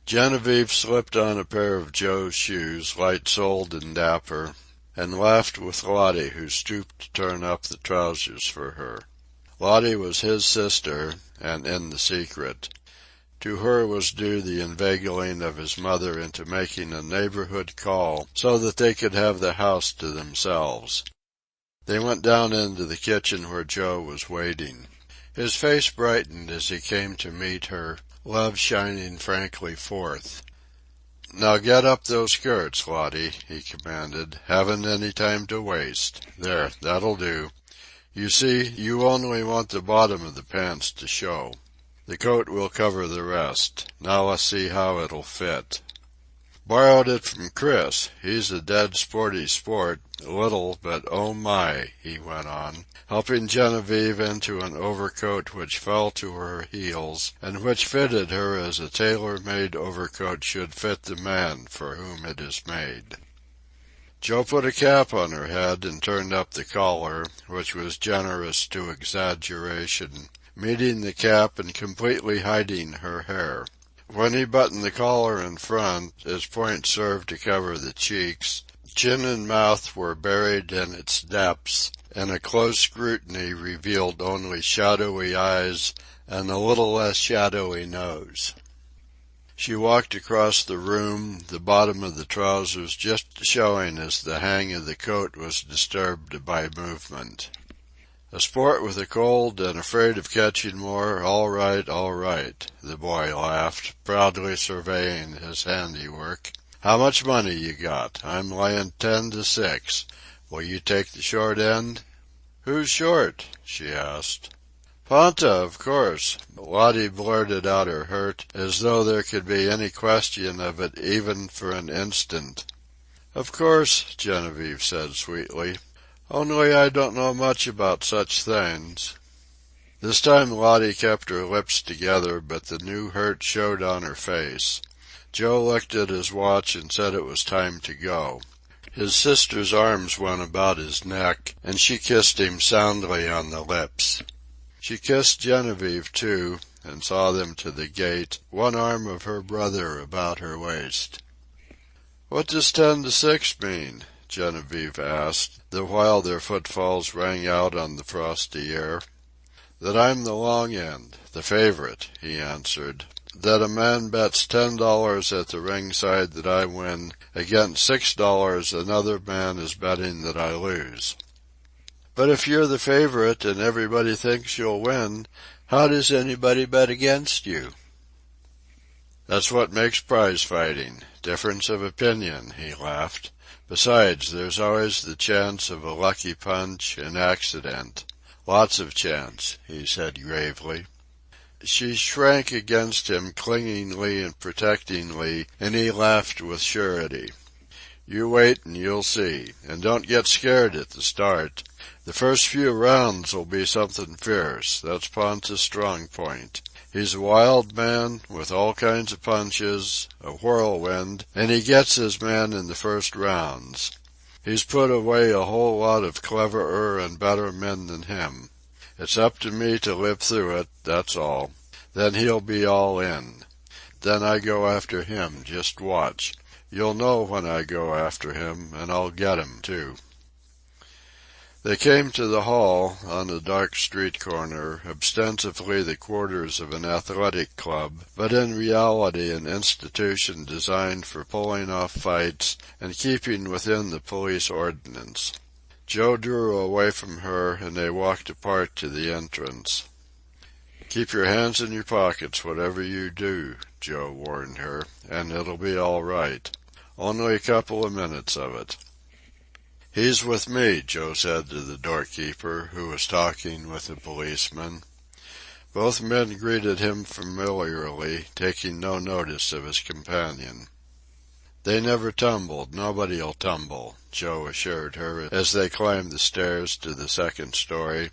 Genevieve slipped on a pair of Joe's shoes, light-soled and dapper, and laughed with Lottie, who stooped to turn up the trousers for her. Lottie was his sister, and in the secret. To her was due the inveigling of his mother into making a neighborhood call so that they could have the house to themselves. They went down into the kitchen where Joe was waiting. His face brightened as he came to meet her, love shining frankly forth. "Now get up those skirts, Lottie," he commanded. "Haven't any time to waste. There, that'll do. You see, you only want the bottom of the pants to show. The coat will cover the rest. Now let's see how it'll fit." "Borrowed it from Chris. He's a dead sporty sport, little, but oh my," he went on, helping Genevieve into an overcoat which fell to her heels, and which fitted her as a tailor-made overcoat should fit the man for whom it is made. Joe put a cap on her head and turned up the collar, which was generous to exaggeration, meeting the cap and completely hiding her hair. When he buttoned the collar in front, its point served to cover the cheeks. Chin and mouth were buried in its depths, and a close scrutiny revealed only shadowy eyes and a little less shadowy nose. She walked across the room, the bottom of the trousers just showing as the hang of the coat was disturbed by movement. "A sport with a cold and afraid of catching more, all right, the boy laughed, proudly surveying his handiwork. "How much money you got? I'm layin' 10-6. Will you take the short end?" "Who's short?" she asked. "Ponta, of course." Lottie blurted out her hurt, as though there could be any question of it even for an instant. "Of course," Genevieve said sweetly. "Only I don't know much about such things." This time Lottie kept her lips together, but the new hurt showed on her face. Joe looked at his watch and said it was time to go. His sister's arms went about his neck, and she kissed him soundly on the lips. She kissed Genevieve, too, and saw them to the gate, one arm of her brother about her waist. "What does 10-6 mean?" Genevieve asked, the while their footfalls rang out on the frosty air. "That I'm the long end, the favorite," he answered. "That a man bets $10 at the ringside that I win, against $6 another man is betting that I lose." "But if you're the favorite and everybody thinks you'll win, how does anybody bet against you?" "That's what makes prize fighting. Difference of opinion," he laughed. "Besides, there's always the chance of a lucky punch, an accident. Lots of chance," he said gravely. She shrank against him clingingly and protectingly, and he laughed with surety. "You wait and you'll see. And don't get scared at the start. The first few rounds'll be something fierce. That's Ponta's strong point. He's a wild man, with all kinds of punches, a whirlwind, and he gets his man in the first rounds. He's put away a whole lot of cleverer and better men than him. It's up to me to live through it, that's all. Then he'll be all in. Then I go after him, just watch. You'll know when I go after him, and I'll get him, too." They came to the hall, on a dark street corner, ostensibly the quarters of an athletic club, but in reality an institution designed for pulling off fights and keeping within the police ordinance. Joe drew away from her, and they walked apart to the entrance. "Keep your hands in your pockets, whatever you do," Joe warned her, "and it'll be all right. Only a couple of minutes of it." "He's with me," Joe said to the doorkeeper, who was talking with a policeman. Both men greeted him familiarly, taking no notice of his companion. "They never tumbled, nobody'll tumble," Joe assured her as they climbed the stairs to the second story.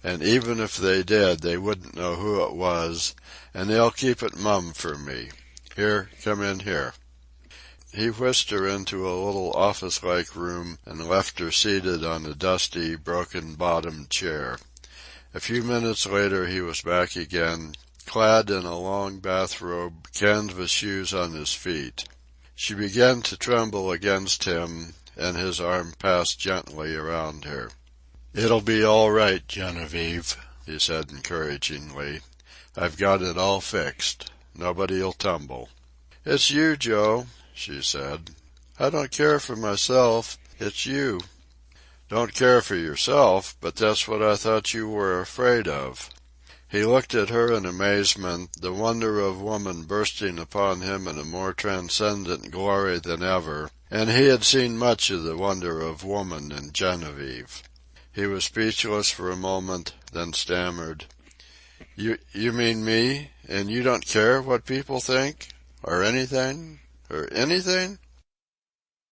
"And even if they did, they wouldn't know who it was, and they'll keep it mum for me. Here, come in here." He whisked her into a little office-like room and left her seated on a dusty, broken-bottomed chair. A few minutes later he was back again, clad in a long bathrobe, canvas shoes on his feet. She began to tremble against him, and his arm passed gently around her. "It'll be all right, Genevieve," he said encouragingly. "I've got it all fixed. Nobody'll tumble." "It's you, Joe," she said. "I don't care for myself. It's you." "Don't care for yourself? But that's what I thought you were afraid of." He looked at her in amazement, the wonder of woman bursting upon him in a more transcendent glory than ever, and he had seen much of the wonder of woman in Genevieve. He was speechless for a moment, then stammered, You mean me? And you don't care what people think? Or anything? Or anything?"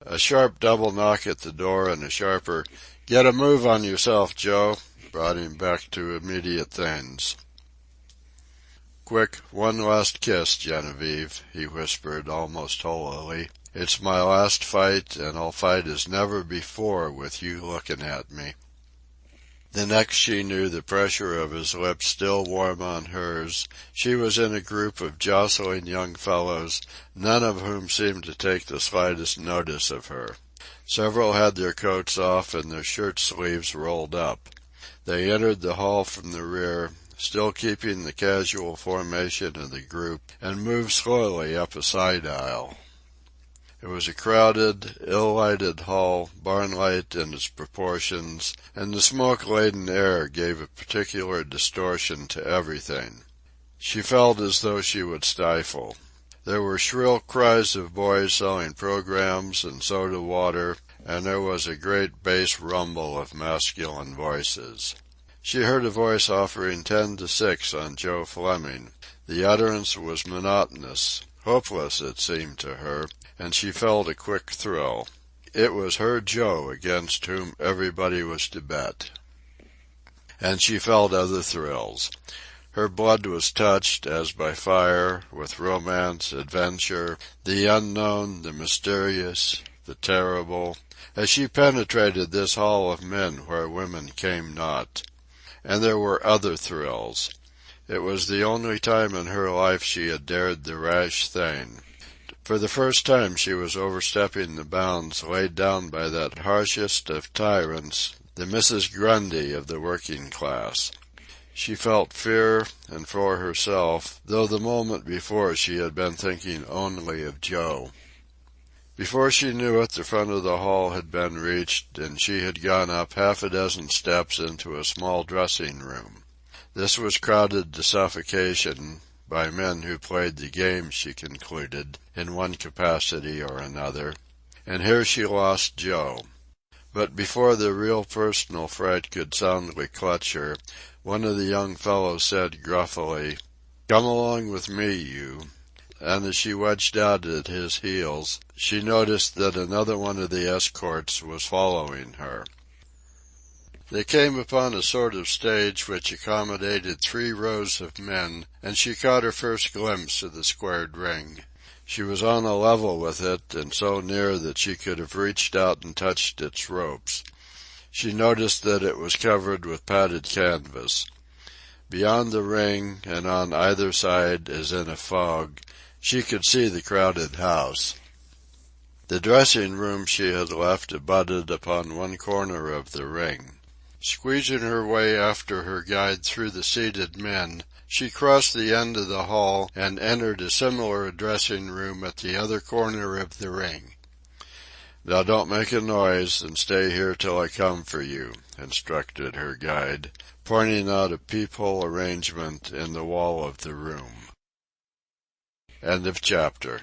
A sharp double knock at the door and a sharper, "Get a move on yourself, Joe," brought him back to immediate things. "Quick, one last kiss, Genevieve," he whispered, almost holily. "It's my last fight, and I'll fight as never before with you looking at me." The next she knew the pressure of his lips still warm on hers, she was in a group of jostling young fellows, none of whom seemed to take the slightest notice of her. Several had their coats off and their shirt sleeves rolled up. They entered the hall from the rear, still keeping the casual formation of the group, and moved slowly up a side aisle. It was a crowded, ill-lighted hall, barn-like in its proportions, and the smoke-laden air gave a particular distortion to everything. She felt as though she would stifle. There were shrill cries of boys selling programs and soda water, and there was a great bass rumble of masculine voices. She heard a voice offering 10 to 6 on Joe Fleming. The utterance was monotonous, hopeless it seemed to her, and she felt a quick thrill. It was her Joe against whom everybody was to bet. And she felt other thrills. Her blood was touched, as by fire, with romance, adventure, the unknown, the mysterious, the terrible, as she penetrated this hall of men where women came not. And there were other thrills. It was the only time in her life she had dared the rash thing. For the first time she was overstepping the bounds laid down by that harshest of tyrants, the Mrs. Grundy of the working class. She felt fear, and for herself, though the moment before she had been thinking only of Joe. Before she knew it, the front of the hall had been reached, and she had gone up half a dozen steps into a small dressing room. This was crowded to suffocation by men who played the game, she concluded, in one capacity or another, and here she lost Joe. But before the real personal fright could soundly clutch her, one of the young fellows said gruffly, "Come along with me, you." And as she wedged out at his heels, she noticed that another one of the escorts was following her. They came upon a sort of stage which accommodated 3 rows of men, and she caught her first glimpse of the squared ring. She was on a level with it, and so near that she could have reached out and touched its ropes. She noticed that it was covered with padded canvas. Beyond the ring, and on either side, as in a fog, she could see the crowded house. The dressing room she had left abutted upon one corner of the ring. Squeezing her way after her guide through the seated men, she crossed the end of the hall and entered a similar dressing room at the other corner of the ring. "Now don't make a noise, and stay here till I come for you," instructed her guide, pointing out a peephole arrangement in the wall of the room. End of chapter.